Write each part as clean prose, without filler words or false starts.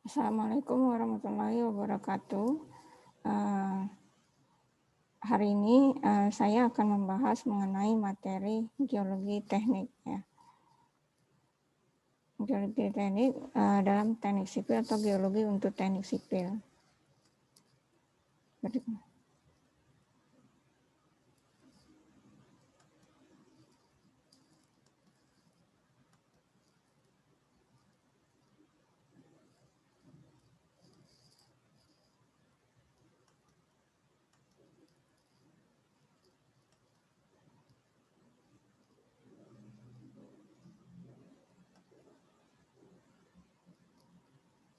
Assalamualaikum warahmatullahi wabarakatuh. Hari ini saya akan membahas mengenai materi geologi teknik. Ya. Geologi teknik dalam teknik sipil atau geologi untuk teknik sipil.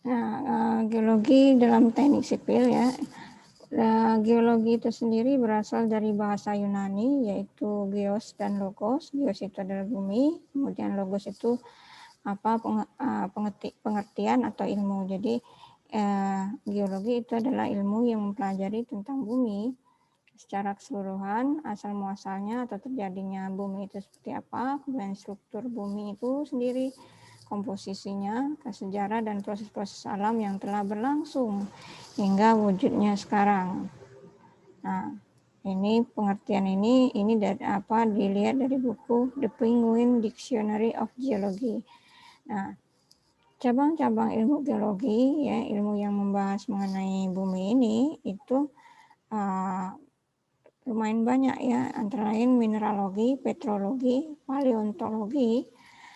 Nah, geologi dalam teknik sipil ya. Geologi itu sendiri berasal dari bahasa Yunani yaitu geos dan logos. Geos itu adalah bumi, kemudian logos itu pengertian atau ilmu. Jadi geologi itu adalah ilmu yang mempelajari tentang bumi secara keseluruhan, asal muasalnya atau terjadinya bumi itu seperti apa, kemudian struktur bumi itu sendiri, komposisinya, sejarah dan proses-proses alam yang telah berlangsung hingga wujudnya sekarang. Nah, ini pengertian ini dari dilihat dari buku The Penguin Dictionary of Geology. Nah, cabang-cabang ilmu geologi ya, ilmu yang membahas mengenai bumi ini itu lumayan banyak ya, antara lain mineralogi, petrologi, paleontologi,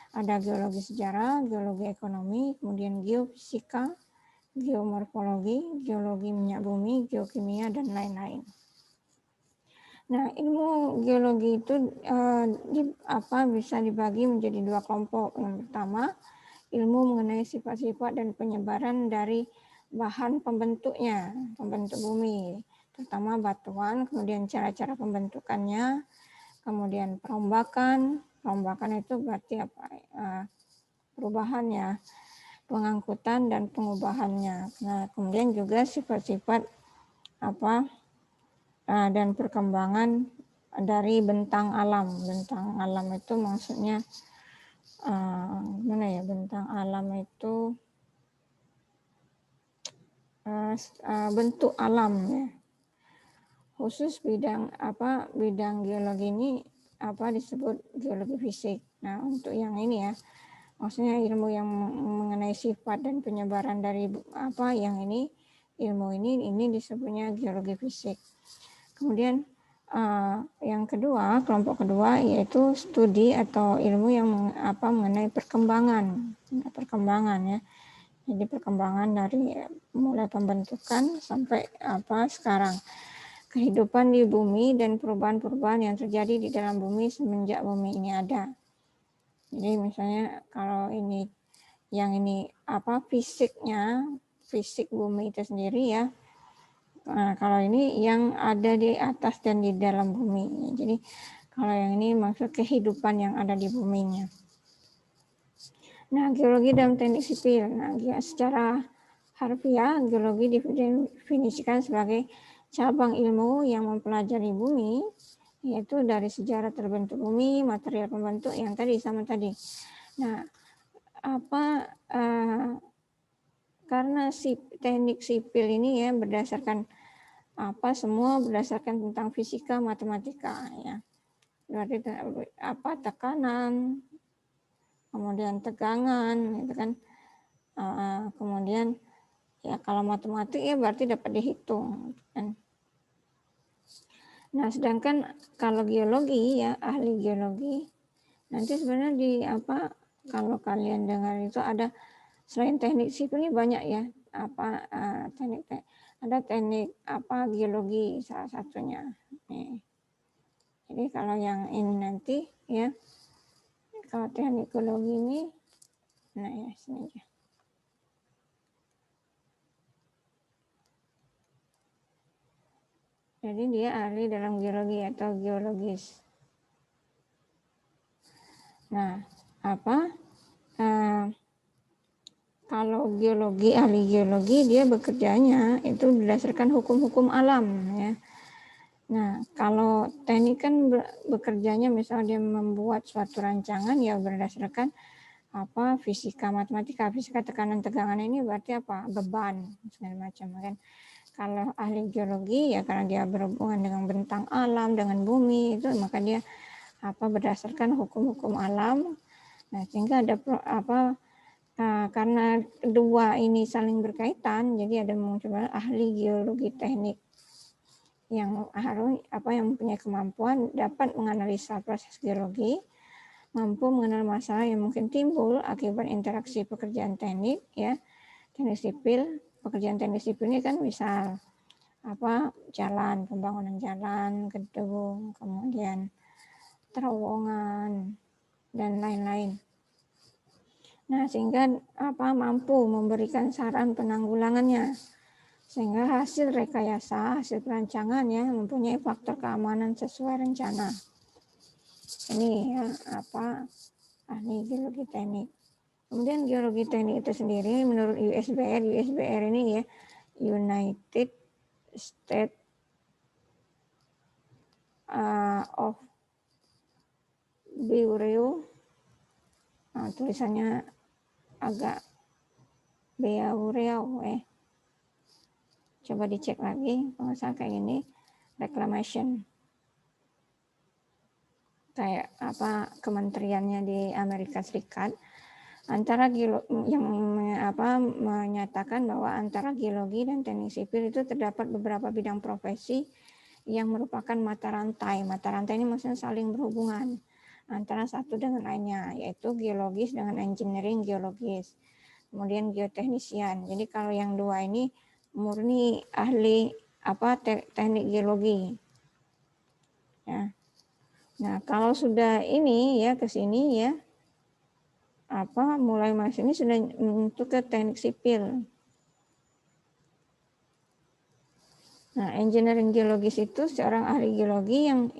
ada geologi sejarah, geologi ekonomi, kemudian geofisika, geomorfologi, geologi minyak bumi, geokimia, dan lain-lain. Nah, ilmu geologi itu bisa dibagi menjadi dua kelompok. Yang pertama, ilmu mengenai sifat-sifat dan penyebaran dari bahan pembentuknya, pembentuk bumi, terutama batuan, kemudian cara-cara pembentukannya, kemudian perombakan itu berarti perubahannya, pengangkutan dan pengubahannya. Nah, kemudian juga sifat-sifat dan perkembangan dari bentang alam. Bentang alam itu maksudnya bentang alam itu bentuk alam ya. Khusus bidang geologi ini disebut geologi fisik. Nah, untuk yang ini ya, maksudnya ilmu yang mengenai sifat dan penyebaran dari yang ini, ilmu ini disebutnya geologi fisik. Kemudian yang kedua, kelompok kedua yaitu studi atau ilmu yang mengenai perkembangan ya. Jadi perkembangan dari mulai pembentukan sampai sekarang. Kehidupan di bumi dan perubahan-perubahan yang terjadi di dalam bumi semenjak bumi ini ada. Jadi misalnya kalau ini fisiknya, fisik bumi itu sendiri ya. Nah, kalau ini yang ada di atas dan di dalam bumi. Jadi kalau yang ini maksud kehidupan yang ada di buminya. Nah, geologi dalam teknik sipil. Nah, secara harfiah, geologi didefinisikan sebagai cabang ilmu yang mempelajari bumi, yaitu dari sejarah terbentuk bumi, material pembentuk yang tadi sama tadi. Nah, karena teknik sipil ini ya berdasarkan semua berdasarkan tentang fisika matematika ya. Berarti tekanan, kemudian tegangan, gitu kan. Kemudian ya kalau matematik ya berarti dapat dihitung kan. Nah, sedangkan kalau geologi ya ahli geologi nanti sebenarnya kalau kalian dengar itu ada selain teknik sipil ini banyak ya ada teknik geologi salah satunya. Nih. Jadi kalau yang ini nanti ya kalau teknik geologi ini nah ya sini aja. Jadi dia ahli dalam geologi atau geologis. Nah, kalau geologi, ahli geologi dia bekerjanya itu berdasarkan hukum-hukum alam ya. Nah, kalau teknik kan bekerjanya misalnya dia membuat suatu rancangan ya berdasarkan fisika, matematika, fisika tekanan tegangan ini berarti apa? Beban segala macam kan. Kalau ahli geologi ya karena dia berhubungan dengan bentang alam, dengan bumi itu, maka dia berdasarkan hukum-hukum alam. Nah, sehingga ada karena dua ini saling berkaitan, jadi ada mencoba ahli geologi teknik yang yang mempunyai kemampuan dapat menganalisa proses geologi, mampu mengenal masalah yang mungkin timbul akibat interaksi pekerjaan teknik, ya, teknik sipil. Pekerjaan teknik sipil ini kan misal jalan, pembangunan jalan, gedung, kemudian terowongan dan lain-lain. Nah, sehingga mampu memberikan saran penanggulangannya, sehingga hasil rekayasa, hasil perancangan ya mempunyai faktor keamanan sesuai rencana. Ini ya ahli geologi teknik. Kemudian geologi teknik itu sendiri menurut USBR ini ya United States of Bureau. Tulisannya agak Bureau coba dicek lagi kalau saya kayak gini, reclamation kayak kementeriannya di Amerika Serikat, antara yang menyatakan bahwa antara geologi dan teknik sipil itu terdapat beberapa bidang profesi yang merupakan mata rantai. Mata rantai ini maksudnya saling berhubungan antara satu dengan lainnya, yaitu geologis dengan engineering geologis, kemudian geoteknisian. Jadi kalau yang dua ini murni ahli teknik geologi. Ya. Nah, kalau sudah ini ya ke sini ya mulai masuk ini sudah untuk ke teknik sipil. Nah, engineering geologis itu seorang ahli geologi yang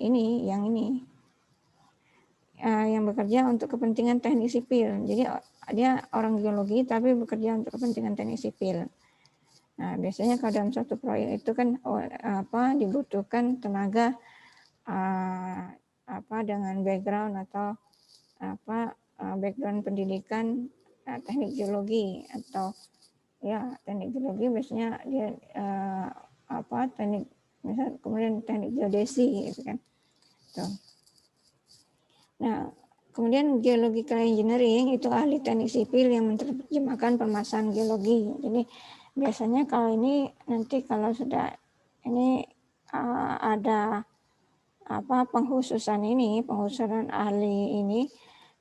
bekerja untuk kepentingan teknik sipil. Jadi dia orang geologi tapi bekerja untuk kepentingan teknik sipil. Nah, biasanya kalau dalam suatu proyek itu kan dibutuhkan tenaga dengan background atau background pendidikan teknik geologi atau ya teknik geologi biasanya dia teknik misalnya kemudian teknik geodesi gitu kan. Tuh. Nah, kemudian geological engineering itu ahli teknik sipil yang menerjemahkan permasalahan geologi. Jadi biasanya kalau ini nanti kalau sudah ini ada pengkhususan ahli ini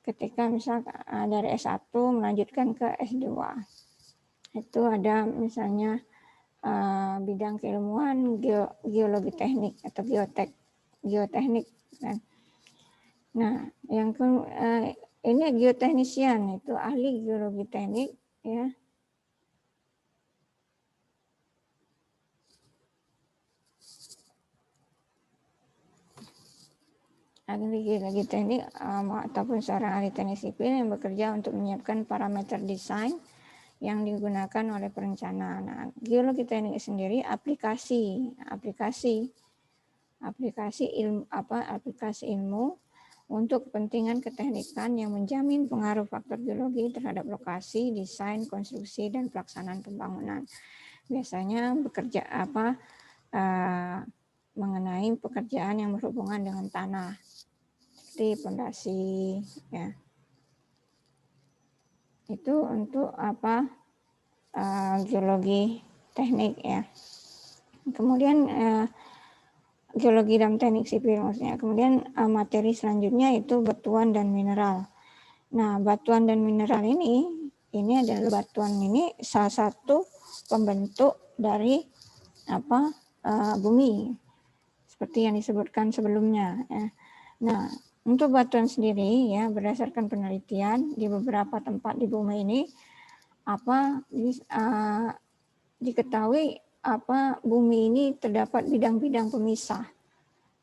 ketika misal dari S1 melanjutkan ke S2. Itu ada misalnya bidang keilmuan geologi teknik atau geoteknik kan. Nah, yang ini geoteknisian itu ahli geologi teknik ya. Ahli geologi teknik ataupun seorang ahli teknik sipil yang bekerja untuk menyiapkan parameter desain yang digunakan oleh perencana. Nah, geologi teknik sendiri aplikasi ilmu untuk kepentingan keteknikan yang menjamin pengaruh faktor geologi terhadap lokasi, desain, konstruksi dan pelaksanaan pembangunan. Biasanya bekerja mengenai pekerjaan yang berhubungan dengan tanah, seperti pondasi ya. Itu untuk geologi teknik ya. Kemudian geologi dan teknik sipil maksudnya. Kemudian materi selanjutnya itu batuan dan mineral. Nah, batuan dan mineral ini adalah batuan ini salah satu pembentuk dari bumi seperti yang disebutkan sebelumnya ya. Nah, untuk batuan sendiri ya berdasarkan penelitian di beberapa tempat di bumi ini diketahui bumi ini terdapat bidang-bidang pemisah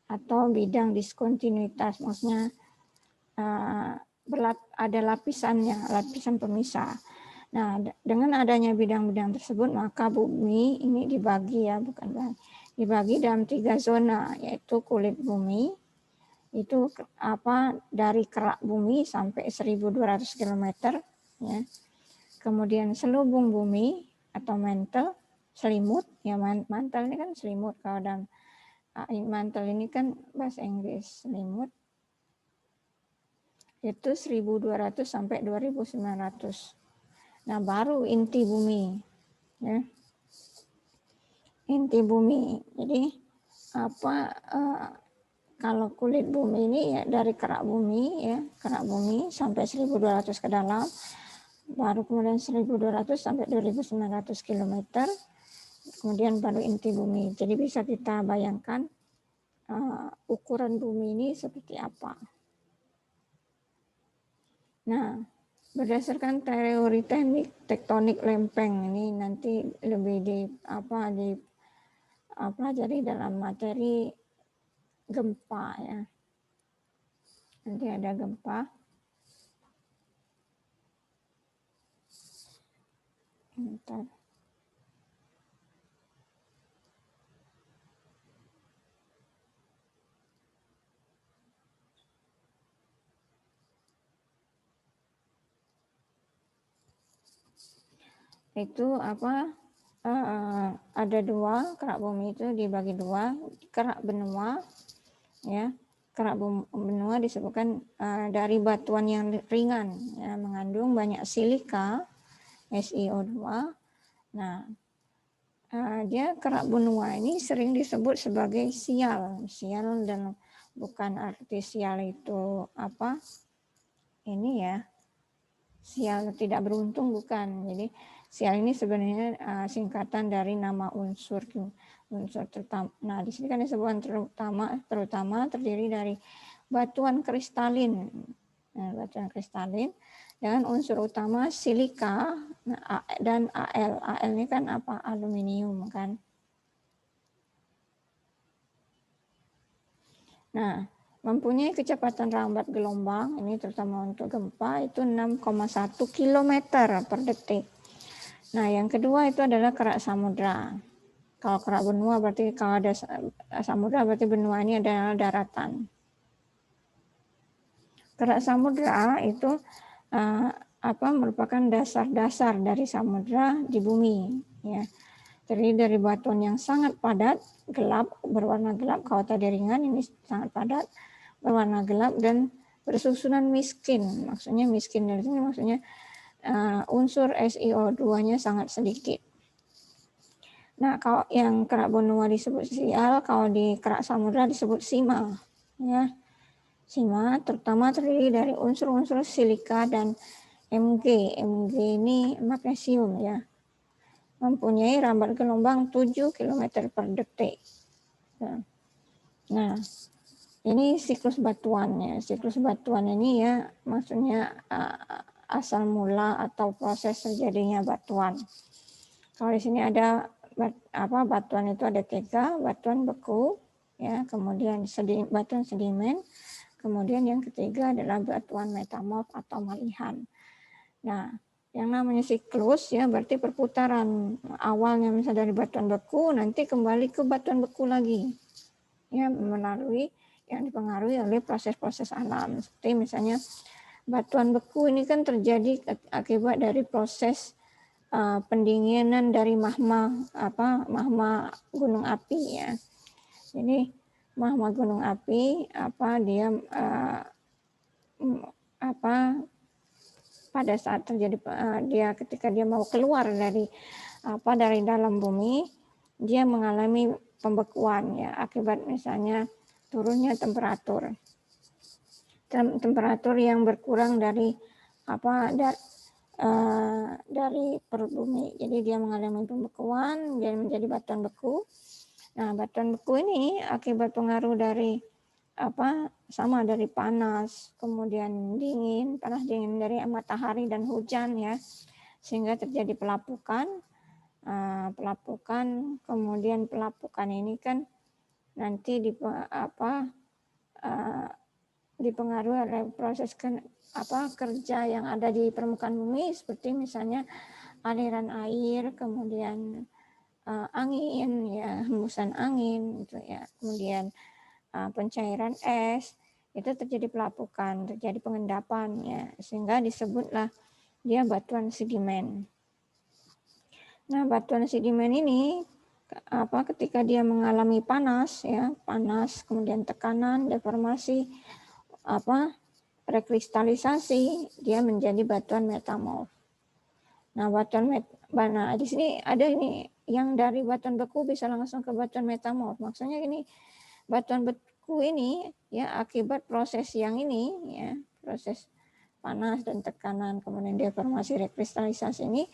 atau bidang diskontinuitas, maksudnya ada lapisan pemisah. Nah, dengan adanya bidang-bidang tersebut maka bumi ini dibagi dalam 3 zona, yaitu kulit bumi, itu dari kerak bumi sampai 1.200 km ya. Kemudian selubung bumi atau mantle, selimut ya, mantel ini kan selimut, kalau dalam mantel ini kan bahasa Inggris selimut, itu 1.200 sampai 2.900. Nah, baru inti bumi ya. Inti bumi. Jadi kalau kulit bumi ini ya dari kerak bumi ya, kerak bumi sampai 1.200 ke dalam, baru kemudian 1.200 sampai 2.900 km, kemudian baru inti bumi. Jadi bisa kita bayangkan ukuran bumi ini seperti apa. Nah, berdasarkan teori teknik tektonik lempeng ini nanti lebih dipelajari dalam materi gempa ya. Nanti ada gempa. Bentar. Itu ada dua, kerak bumi itu dibagi dua, kerak benua ya. Kerak benua disebutkan dari batuan yang ringan ya, mengandung banyak silika SiO2. Nah, dia kerak benua ini sering disebut sebagai sial dan bukan arti sial itu ini ya, sial tidak beruntung, bukan. Jadi sial ini sebenarnya singkatan dari nama unsur terutama. Nah, di sini kan disebutkan terutama terdiri dari batuan kristalin. Nah, batuan kristalin dengan unsur utama silika dan Al. Al ini kan aluminium kan. Nah, mempunyai kecepatan rambat gelombang, ini terutama untuk gempa, itu 6,1 km per detik. Nah, yang kedua itu adalah kerak samudra. Kalau kerak benua berarti kalau ada samudra berarti benua ini adalah daratan. Kerak samudra itu merupakan dasar-dasar dari samudra di bumi ya. Terdiri dari batuan yang sangat padat, gelap, berwarna gelap. Kalau tadi ringan, ini sangat padat, berwarna gelap dan bersusunan miskin. Maksudnya miskin dari sini maksudnya unsur SiO2-nya sangat sedikit. Nah, kalau yang kerak benua disebut sial, kalau di kerak samudra disebut sima. Ya. Sima terutama terdiri dari unsur-unsur silika dan Mg. Mg ini magnesium ya. Mempunyai rambat gelombang 7 km per detik. Nah, ini siklus batuannya. Siklus batuan ini ya maksudnya asal mula atau proses terjadinya batuan. Kalau di sini ada batuan itu ada 3, batuan beku, ya, kemudian batuan sedimen, kemudian yang ketiga adalah batuan metamorf atau malihan. Nah, yang namanya siklus ya berarti perputaran, awalnya misalnya dari batuan beku nanti kembali ke batuan beku lagi ya, melalui yang dipengaruhi oleh proses-proses alam. Seperti misalnya batuan beku ini kan terjadi akibat dari proses pendinginan dari magma gunung api ya. Jadi magma gunung api dia pada saat terjadi dia ketika dia mau keluar dari dalam bumi, dia mengalami pembekuan ya akibat misalnya turunnya temperatur yang berkurang dari dari perut bumi. Jadi dia mengalami pembekuan, dia menjadi batuan beku. Nah, batuan beku ini akibat pengaruh dari dari panas, kemudian panas dingin dari matahari dan hujan ya, sehingga terjadi pelapukan. Kemudian pelapukan ini kan nanti dipengaruhi oleh proses kerja yang ada di permukaan bumi, seperti misalnya aliran air, kemudian angin ya, hembusan angin gitu ya, kemudian pencairan es itu terjadi pelapukan, terjadi pengendapan ya, sehingga disebutlah dia batuan sedimen. Nah, batuan sedimen ini ketika dia mengalami panas ya, panas, kemudian tekanan, deformasi, rekristalisasi, dia menjadi batuan metamorf. Nah, di sini ada ini yang dari batuan beku bisa langsung ke batuan metamorf. Maksudnya ini batuan beku ini ya akibat proses yang ini ya, proses panas dan tekanan kemudian deformasi rekristalisasi ini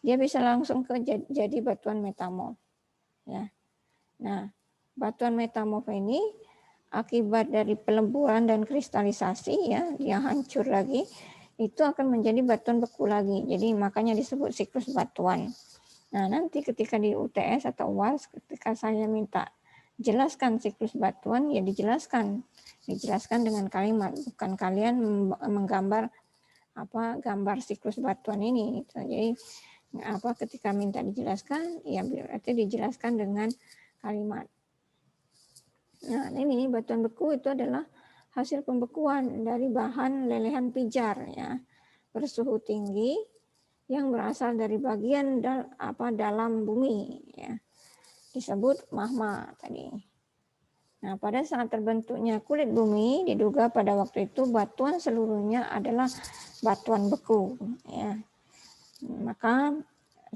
dia bisa langsung jadi batuan metamorf ya. Nah, batuan metamorf ini akibat dari pelemburan dan kristalisasi ya, dia hancur lagi, itu akan menjadi batuan beku lagi. Jadi makanya disebut siklus batuan. Nah, nanti ketika di UTS atau UAS ketika saya minta jelaskan siklus batuan, ya dijelaskan dengan kalimat, bukan kalian menggambar gambar siklus batuan ini. Jadi ketika minta dijelaskan, ya berarti dijelaskan dengan kalimat. Nah, ini batuan beku itu adalah hasil pembekuan dari bahan lelehan pijar ya, bersuhu tinggi yang berasal dari bagian dalam bumi ya. Disebut magma tadi. Nah, pada saat terbentuknya kulit bumi, diduga pada waktu itu batuan seluruhnya adalah batuan beku ya. Maka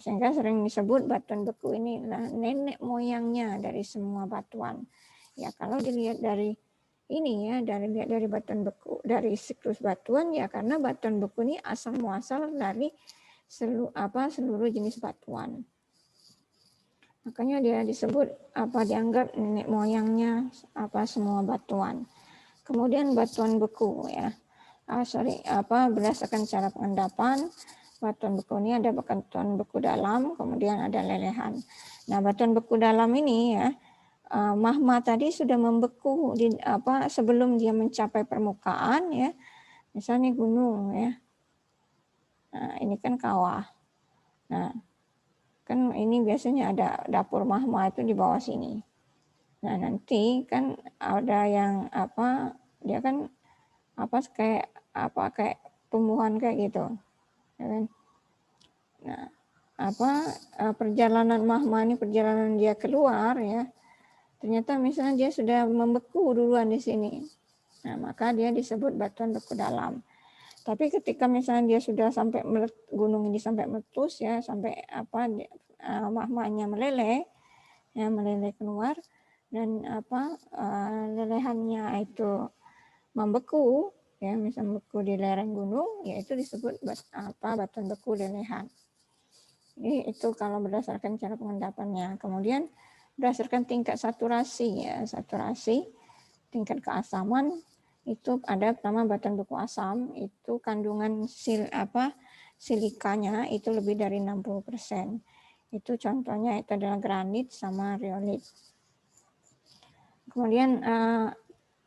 sehingga sering disebut batuan beku ini adalah nenek moyangnya dari semua batuan. Ya, kalau dilihat dari ini ya, dari batuan beku, dari siklus batuan ya, karena batuan beku ini asal muasal dari seluruh jenis batuan. Makanya dia disebut dianggap nenek moyangnya semua batuan. Kemudian batuan beku ya. Berdasarkan cara pengendapan, batuan beku ini ada batuan beku dalam, kemudian ada lelehan. Nah, batuan beku dalam ini ya, magma tadi sudah membeku sebelum dia mencapai permukaan ya. Misalnya gunung ya. Nah, ini kan kawah. Nah, kan ini biasanya ada dapur magma itu di bawah sini. Nah, nanti kan ada yang dia kan kayak tumbuhan kayak gitu. Ya kan? Nah, perjalanan magma ini, perjalanan dia keluar ya. Ternyata misalnya dia sudah membeku duluan di sini. Nah, maka dia disebut batuan beku dalam. Tapi ketika misalnya dia sudah sampai gunung ini sampai meletus ya, sampai magmanya meleleh keluar dan lelehannya itu membeku ya, misalnya membeku di lereng gunung, yaitu disebut batuan beku lelehan. Ini itu kalau berdasarkan cara pengendapannya. Kemudian berdasarkan tingkat saturasi ya, tingkat keasaman itu ada pertama batuan beku asam, itu kandungan silikanya itu lebih dari 60%. Itu contohnya itu adalah granit sama riolit. Kemudian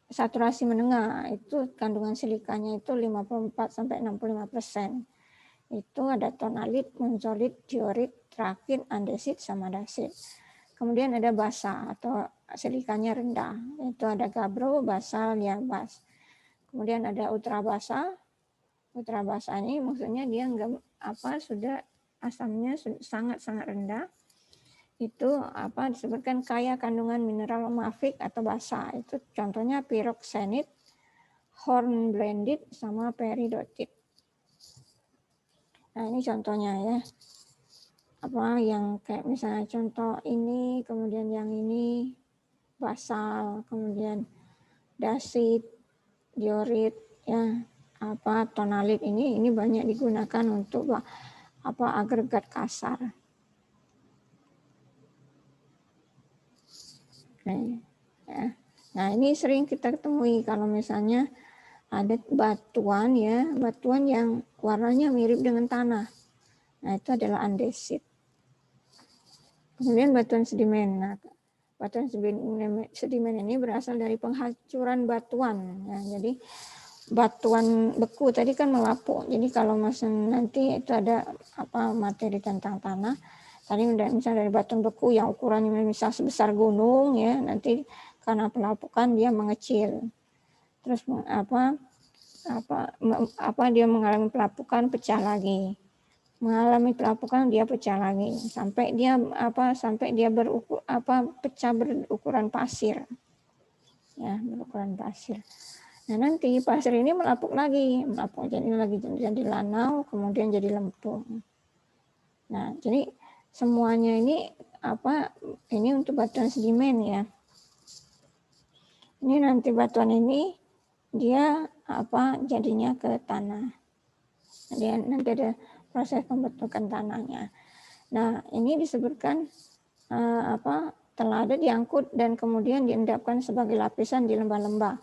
saturasi menengah itu kandungan silikanya itu 54-65%. Itu ada tonalit, monzolit, diorit, trakit, andesit sama dasit. Kemudian ada basa atau silikanya rendah, itu ada gabro, basal, liabas. Kemudian ada ultrabasa. Ultrabasa ini maksudnya dia sudah asamnya sangat-sangat rendah. Itu disebutkan kaya kandungan mineral mafik atau basa. Itu contohnya pyroxenit, hornblendit sama peridotit. Nah, ini contohnya ya. Yang kayak misalnya contoh ini, kemudian yang ini basal, kemudian dasit, diorit ya, tonalit ini banyak digunakan untuk agregat kasar. Nah, ini sering kita temui kalau misalnya ada batuan yang warnanya mirip dengan tanah. Nah, itu adalah andesit. Kemudian batuan sedimen. Nah, batuan sedimen ini berasal dari penghancuran batuan. Ya, jadi batuan beku tadi kan melapuk. Jadi kalau nanti itu ada materi tentang tanah. Tadi misalnya dari batuan beku yang ukurannya misal sebesar gunung ya, nanti karena pelapukan dia mengecil. terus dia mengalami pelapukan, pecah lagi, mengalami pelapukan, dia pecah lagi, sampai dia pecah berukuran pasir, ya, berukuran pasir. Nah, nanti pasir ini melapuk jadi lanau, kemudian jadi lempung. Nah, jadi semuanya ini ini untuk batuan sedimen, ya. Ini nanti batuan ini dia jadinya ke tanah. Nanti ada proses pembentukan tanahnya. Nah, ini disebutkan telah ada diangkut dan kemudian diendapkan sebagai lapisan di lembah-lembah.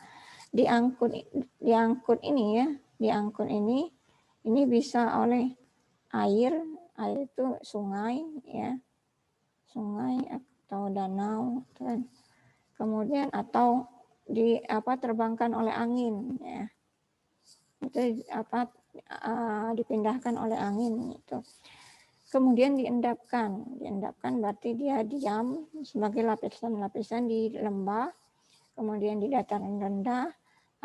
Diangkut ini bisa oleh air itu sungai, ya, sungai atau danau, kemudian atau terbangkan oleh angin, ya, itu dipindahkan oleh angin itu. Kemudian diendapkan berarti dia diam sebagai lapisan-lapisan di lembah, kemudian di dataran rendah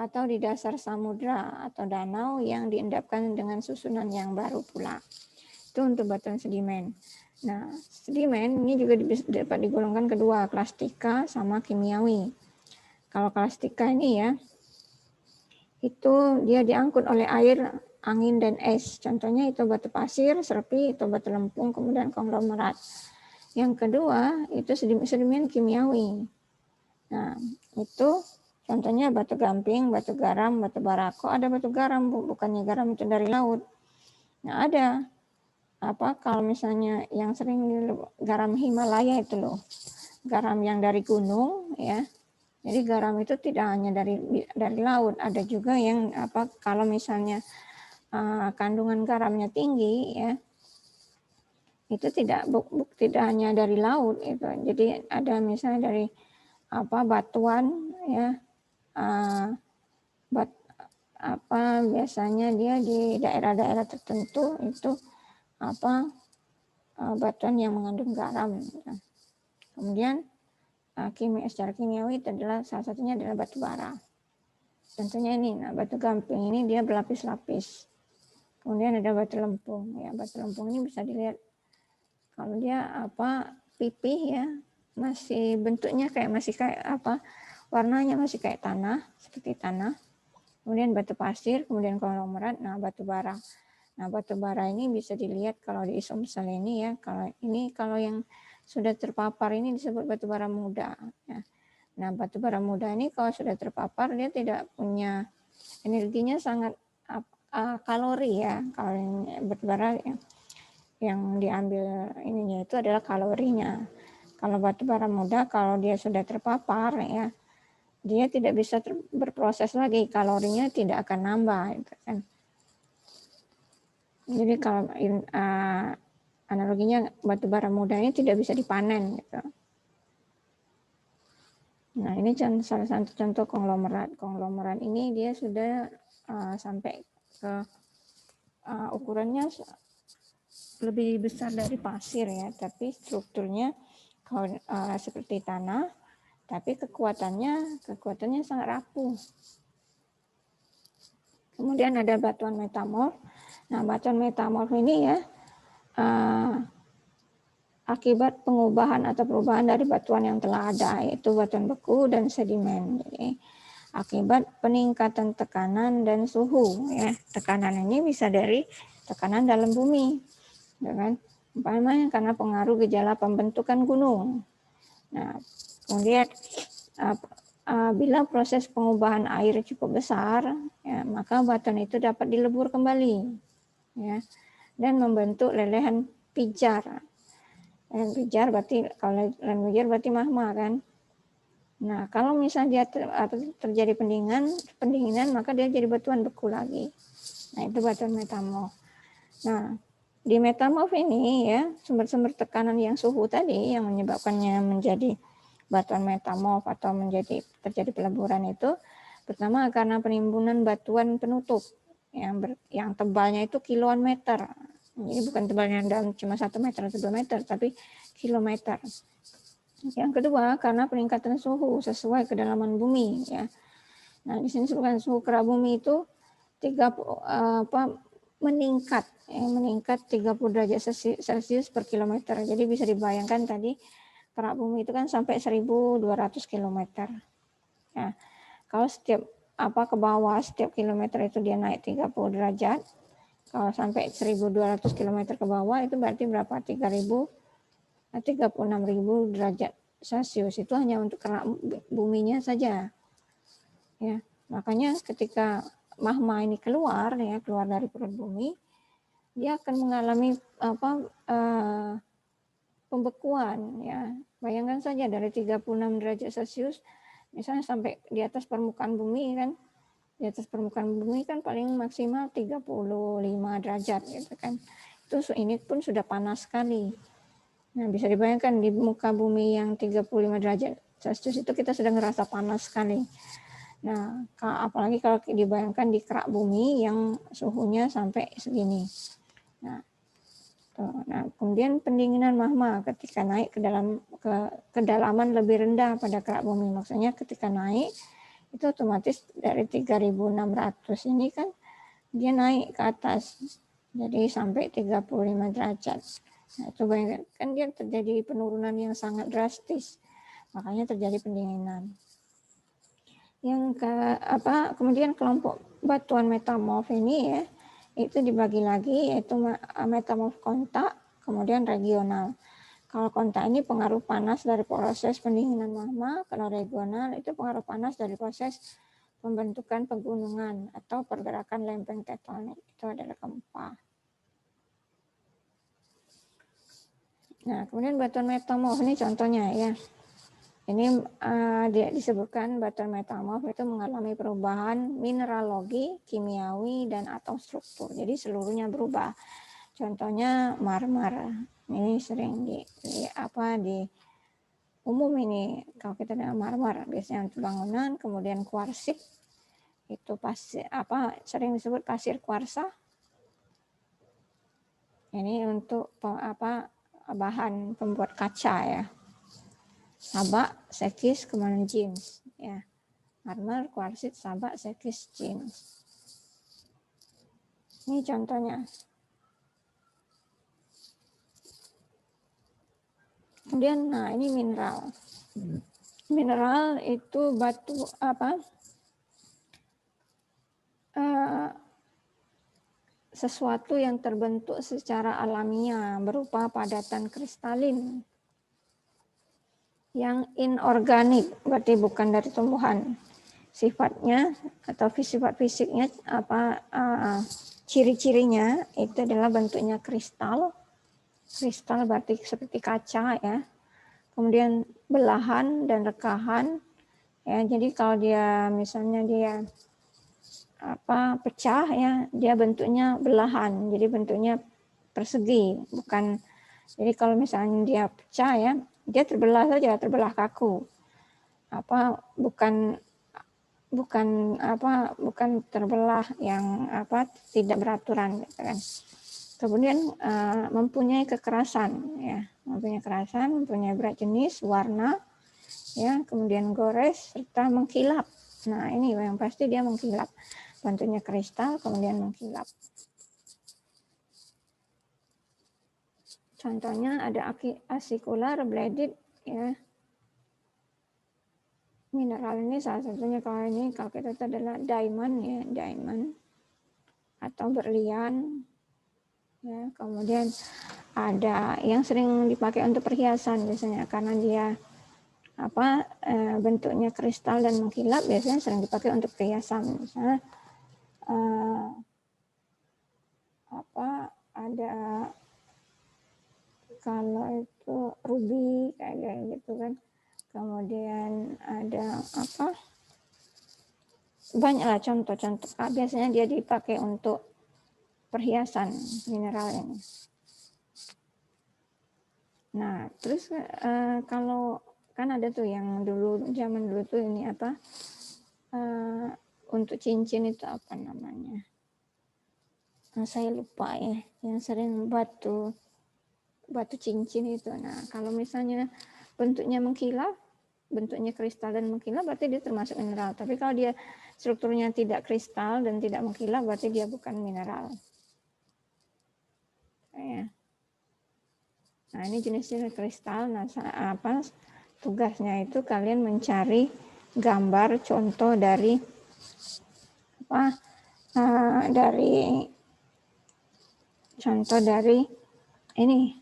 atau di dasar samudra atau danau yang diendapkan dengan susunan yang baru pula. Itu untuk batuan sedimen. Nah, sedimen ini juga dapat digolongkan kedua, klastika sama kimiawi. Kalau klastika ini, ya, itu dia diangkut oleh air, angin, dan es. Contohnya itu batu pasir, serpi, itu batu lempung, kemudian konglomerat. Yang kedua itu sedimen kimiawi. Nah, itu contohnya batu gamping, batu garam, batu bara. Kok ada batu garam, Bu? Bukannya garam itu dari laut. Nah, ada. Kalau misalnya yang sering garam Himalaya itu loh. Garam yang dari gunung, ya. Jadi garam itu tidak hanya dari laut, ada juga yang kalau misalnya kandungan garamnya tinggi, ya. Itu tidak hanya dari laut itu. Jadi ada misalnya dari batuan, ya, biasanya dia di daerah-daerah tertentu itu batuan yang mengandung garam. Kemudian secara kimiawi itu adalah salah satunya adalah batu bara. Contohnya ini, batu gamping ini dia berlapis-lapis. Kemudian ada batu lempung, ya, batu lempung ini bisa dilihat kalau dia pipih, ya, bentuknya masih kayak warnanya masih kayak tanah, seperti tanah. Kemudian batu pasir, kemudian konglomerat, batu bara. Nah, batu bara ini bisa dilihat kalau di Sumsel ini, ya. Kalau yang sudah terpapar ini disebut batu bara muda, ya. Nah, batu bara muda ini kalau sudah terpapar dia tidak punya energinya sangat kalori, ya. Kalau batu bara yang diambil ininya itu adalah kalorinya. Kalau batu bara muda kalau dia sudah terpapar, ya, dia tidak bisa berproses lagi, kalorinya tidak akan nambah, gitu kan. Jadi kalau analoginya batu bara muda ini tidak bisa dipanen, gitu. Nah, ini salah satu contoh konglomerat. Konglomerat ini dia sudah sampai ke ukurannya lebih besar dari pasir, ya, tapi strukturnya seperti tanah, tapi kekuatannya sangat rapuh. Kemudian ada batuan metamorf. Nah, batuan metamorf ini, ya, akibat pengubahan atau perubahan dari batuan yang telah ada, yaitu batuan beku dan sedimen. Jadi, akibat peningkatan tekanan dan suhu, ya. Tekanan ini bisa dari tekanan dalam bumi, ya kan? Umpamanya karena pengaruh gejala pembentukan gunung. Nah, kemudian bila proses pengubahan air cukup besar, ya, maka batuan itu dapat dilebur kembali, ya, dan membentuk lelehan pijar. Lelehan pijar berarti kalau lelehan pijar berarti magma, kan. Nah, kalau misalnya dia terjadi pendinginan, maka dia jadi batuan beku lagi. Nah, itu batuan metamorf. Nah, di metamorf ini, ya, sumber-sumber tekanan yang suhu tadi yang menyebabkannya menjadi batuan metamorf atau terjadi peleburan itu pertama karena penimbunan batuan penutup yang tebalnya itu kiloan meter. Jadi bukan tebalnya dalam cuma 1 meter atau 2 meter, tapi kilometer. Yang kedua karena peningkatan suhu sesuai kedalaman bumi, ya. Nah, di sini disebutkan suhu kerak bumi itu meningkat 30 derajat Celcius per kilometer. Jadi bisa dibayangkan tadi kerak bumi itu kan sampai 1.200 kilometer. Ya, kalau setiap ke bawah setiap kilometer itu dia naik 30 derajat. Kalau sampai 1.200 kilometer ke bawah itu berarti berapa? 36.000 derajat Celcius. Itu hanya untuk kerak buminya saja. Ya, makanya ketika magma ini keluar dari perut bumi, dia akan mengalami pembekuan ya. Bayangkan saja dari 36 derajat Celcius misalnya sampai di atas permukaan bumi kan. Di atas permukaan bumi kan paling maksimal 35 derajat gitu kan. Itu ini pun sudah panas sekali. Nah, bisa dibayangkan di muka bumi yang 35 derajat Celcius itu kita sudah ngerasa panas sekali. Nah, apalagi kalau dibayangkan di kerak bumi yang suhunya sampai segini. Nah, kemudian pendinginan magma ketika naik ke dalam kedalaman lebih rendah pada kerak bumi. Maksudnya ketika naik itu otomatis dari 3.600 ini kan dia naik ke atas. Jadi sampai 35 derajat. Nah, itu bayangkan kan dia terjadi penurunan yang sangat drastis. Makanya terjadi pendinginan. Yang kemudian kelompok batuan metamorf ini ya, itu dibagi lagi yaitu metamorf kontak, kemudian regional. Kalau kontak ini pengaruh panas dari proses pendinginan magma, kalau regional itu pengaruh panas dari proses pembentukan pegunungan atau pergerakan lempeng tektonik, itu adalah gempa. Nah, kemudian batuan metamorf ini contohnya ya. Ini disebutkan batuan metamorf itu mengalami perubahan mineralogi, kimiawi, dan atau struktur. Jadi seluruhnya berubah. Contohnya marmer. Ini sering di umum ini kalau kita dengar marmer biasanya untuk bangunan, kemudian kuarsit itu pasir sering disebut pasir kuarsa. Ini untuk bahan pembuat kaca ya. Sabak, sekis, kemudian jeans ya. Marmer, kuarsit, sabak, sekis, jeans. Ini contohnya. Kemudian ini mineral. Mineral itu batu sesuatu yang terbentuk secara alamiah berupa padatan kristalin yang inorganik, berarti bukan dari tumbuhan. Sifatnya atau sifat fisiknya ciri-cirinya itu adalah bentuknya kristal. Kristal berarti seperti kaca ya. Kemudian belahan dan rekahan ya. Jadi kalau dia misalnya dia pecah ya, dia bentuknya belahan. Jadi bentuknya persegi, bukan. Jadi kalau misalnya dia pecah ya, dia terbelah saja, terbelah kaku. Bukan terbelah yang tidak beraturan gitu kan. Kemudian mempunyai kekerasan ya, mempunyai berat jenis, warna ya, kemudian gores serta mengkilap. Nah, ini yang pasti dia mengkilap. Bentuknya kristal kemudian mengkilap. Contohnya ada acicular bladed ya. Mineral ini salah satunya kalau kita itu adalah diamond ya, diamond atau berlian ya. Kemudian ada yang sering dipakai untuk perhiasan biasanya karena dia bentuknya kristal dan mengkilap, biasanya sering dipakai untuk perhiasan. Misalnya ada kalau itu ruby kayak gitu kan. Kemudian ada banyaklah contoh-contoh. Biasanya dia dipakai untuk perhiasan mineral ini. Nah, terus kalau kan ada tuh yang zaman dulu tuh ini untuk cincin itu apa namanya? Saya lupa ya. Yang sering batu cincin itu. Nah, kalau misalnya bentuknya mengkilap, bentuknya kristal dan mengkilap berarti dia termasuk mineral. Tapi kalau dia strukturnya tidak kristal dan tidak mengkilap berarti dia bukan mineral. Ya. Nah, ini jenis-jenis kristal. Nah, tugasnya itu kalian mencari gambar contoh dari ini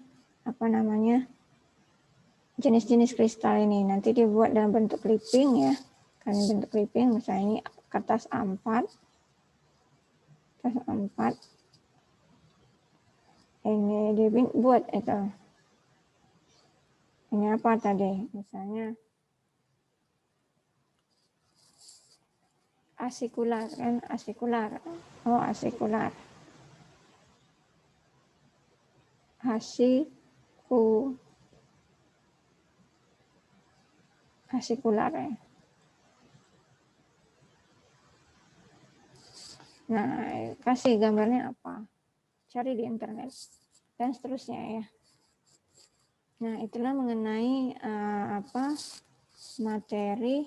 jenis-jenis kristal ini. Nanti dibuat dalam bentuk clipping ya. Kan bentuk clipping misalnya ini kertas A4. Ini dibuat itu. Ini apa tadi? Misalnya asikular kan, asikular. Oh, asikular. Asikular ya. Nah, kasih gambarnya apa? Cari di internet dan seterusnya ya. Nah, itulah mengenai materi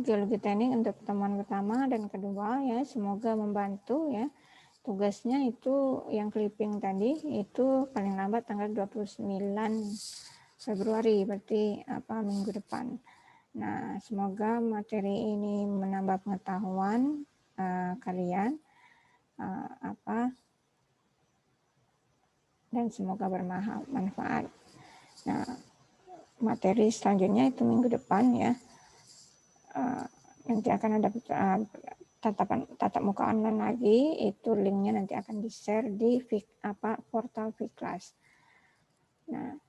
geologi teknik untuk pertemuan pertama dan kedua ya. Semoga membantu ya. Tugasnya itu yang clipping tadi itu paling lambat tanggal 29 Februari berarti minggu depan. Nah, semoga materi ini menambah pengetahuan kalian dan semoga bermanfaat. Nah, materi selanjutnya itu minggu depan ya. Nanti akan ada tatap muka online lagi, itu linknya nanti akan di-share di portal Fiklas. Nah,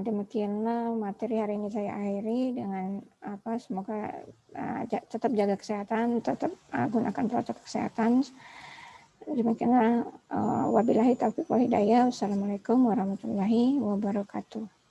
demikianlah materi hari ini saya akhiri dengan semoga tetap jaga kesehatan, tetap gunakan protokol kesehatan. Demikianlah wabillahi taufiq wal hidayah. Wassalamualaikum warahmatullahi wabarakatuh.